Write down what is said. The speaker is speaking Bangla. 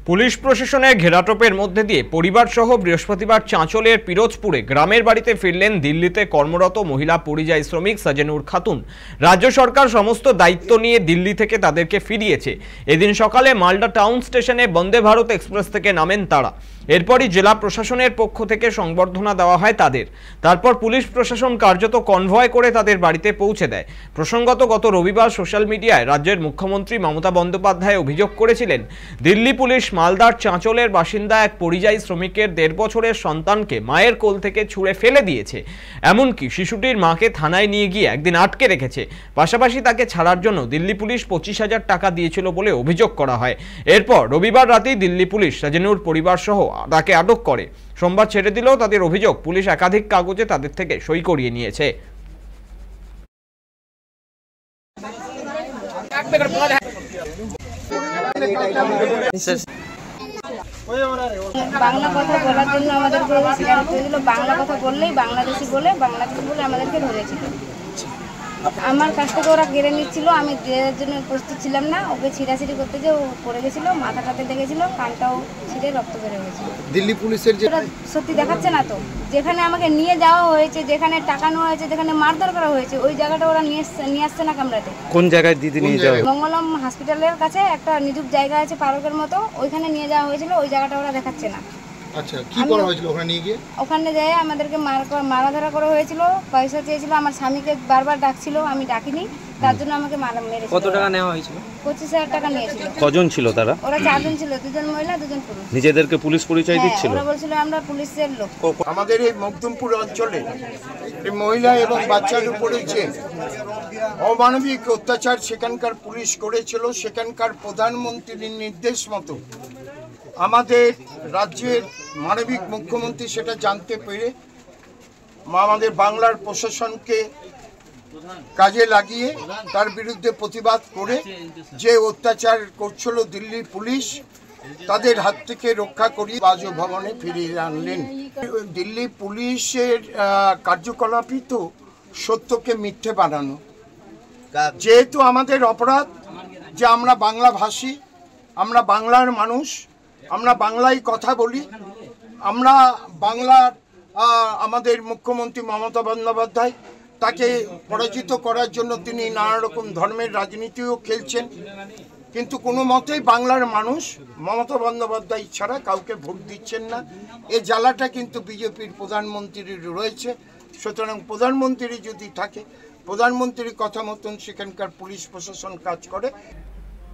পুলিশ প্রশাসনের ঘেরাটোপের মধ্যে দিয়ে পরিবার সহ বৃহস্পতিবার চাঁচলের পিরোজপুরে গ্রামের বাড়িতে ফিরলেন দিল্লিতে কর্মরত মহিলা পরিযায়ী শ্রমিক সাজেনুর খাতুন। রাজ্য সরকার সমস্ত দায়িত্ব নিয়ে দিল্লি থেকে তাদেরকে ফিরিয়েছে। এদিন সকালে মালদা টাউন স্টেশনে বন্দে ভারত এক্সপ্রেস থেকে নামেন তারা। এরপরই জেলা প্রশাসনের পক্ষ থেকে সংবর্ধনা দেওয়া হয় তাদের। তারপর পুলিশ প্রশাসন কার্যত কনভয় করে তাদের বাড়িতে পৌঁছে দেয়। প্রসঙ্গত গত রবিবার সোশ্যাল মিডিয়ায় রাজ্যের মুখ্যমন্ত্রী মমতা বন্দ্যোপাধ্যায় অভিযোগ করেছিলেন, দিল্লি পুলিশ মালদার চাঁচলের বাসিন্দা এক পরিযায়ী শ্রমিকের 1.5 বছরের সন্তানকে মায়ের কোল থেকে ছুঁড়ে ফেলে দিয়েছে। এমনকি শিশুটির মাকে থানায় নিয়ে গিয়ে একদিন আটকে রেখেছে। পাশাপাশি তাকে ছাড়ার জন্য দিল্লি পুলিশ 25,000 টাকা দিয়েছিল বলে অভিযোগ করা হয়। এরপর রবিবার রাতেই দিল্লি পুলিশ সাজেনুর পরিবার সহ তাকে আটক করে। সোমবার ছেড়ে দিলেও তাদের অভিযোগ, পুলিশ একাধিক কাগজে তাদের থেকে সই করিয়ে নিয়েছে। বাংলা কথা বলার জন্য আমাদেরকে বাংলা কথা বললেই বাংলাদেশি বলে আমাদেরকে ধরেছিল। আমার কাছ থেকে ওরা কেড়ে নিচ্ছিল, আমি দেওয়ার জন্য প্রস্তুত ছিলাম না। ওকে ছিঁড়াছিঁড়ি করতে যে ও পড়ে গেছিল, মাথাটাতে লেগেছিল, কানটাও ছিঁড়ে রক্ত বের হয়েছিল। দিল্লি পুলিশের যে সত্যি দেখাচ্ছে না তো, যেখানে আমাকে নিয়ে যাওয়া হয়েছে, যেখানে টাকা নেওয়া হয়েছে, যেখানে মারধর করা হয়েছে, ওই জায়গাটা ওরা নিয়ে আসছে না কামড়াতে। কোন জায়গায় দিদি নিয়ে যাওয়া? মঙ্গলম হসপিটালের কাছে একটা নিযুক্ত জায়গা আছে পার্কের মতো, ওইখানে নিয়ে যাওয়া হয়েছিল। ওই জায়গাটা ওরা দেখাচ্ছে না। আচ্ছা, কি করা হয়েছিল ওখানে নিয়ে গিয়ে? ওখানে যাই আমাদেরকে মারাধরা করা হয়েছিল, পয়সা চেয়েছিল। আমার স্বামীকে বারবার ডাকছিল, আমি ডাকিনি, তার জন্য আমাকে মেরেছিল। কত টাকা নেওয়া হয়েছিল? 25,000 টাকা নিয়েছিল। কজন ছিল তারা? ওরা 4 জন ছিল, 2 জন মহিলা 2 জন পুরুষ। নিজেদেরকে পুলিশ পরিচয় দিচ্ছিল? ওরা বলছিল আমরা পুলিশের লোক। আমাদের এই মখদুমপুর অঞ্চলে মহিলা এবং বাচ্চার উপরে যে অমানবিক অত্যাচার সেখানকার পুলিশ করেছিল, সেখানকার প্রধানমন্ত্রীর নির্দেশ মতো আমাদের রাজ্যের মানবিক মুখ্যমন্ত্রী সেটা জানতে পেরে আমাদের বাংলার প্রশাসনকে কাজে লাগিয়ে তার বিরুদ্ধে প্রতিবাদ করে যে অত্যাচার করছিল দিল্লি পুলিশ, তাদের হাত থেকে রক্ষা করিয়ে বাসভবনে ফিরিয়ে আনলেন। দিল্লি পুলিশের কার্যকলাপই তো সত্যকে মিথ্যে বানানো। যেহেতু আমাদের অপরাধ যে আমরা বাংলাভাষী, আমরা বাংলার মানুষ, আমরা বাংলায় কথা বলি, আমরা বাংলার আমাদের মুখ্যমন্ত্রী মমতা বন্দ্যোপাধ্যায় তাকে পরাজিত করার জন্য তিনি নানা রকম ধর্মের রাজনীতিও খেলছেন, কিন্তু কোনো মতেই বাংলার মানুষ মমতা বন্দ্যোপাধ্যায় ছাড়া কাউকে ভোট দিচ্ছেন না। এই জ্বালাটা কিন্তু বিজেপির প্রধানমন্ত্রীর রয়েছে। সুতরাং প্রধানমন্ত্রী যদি থাকে, প্রধানমন্ত্রীর কথা মতন সেখানকার পুলিশ প্রশাসন কাজ করে।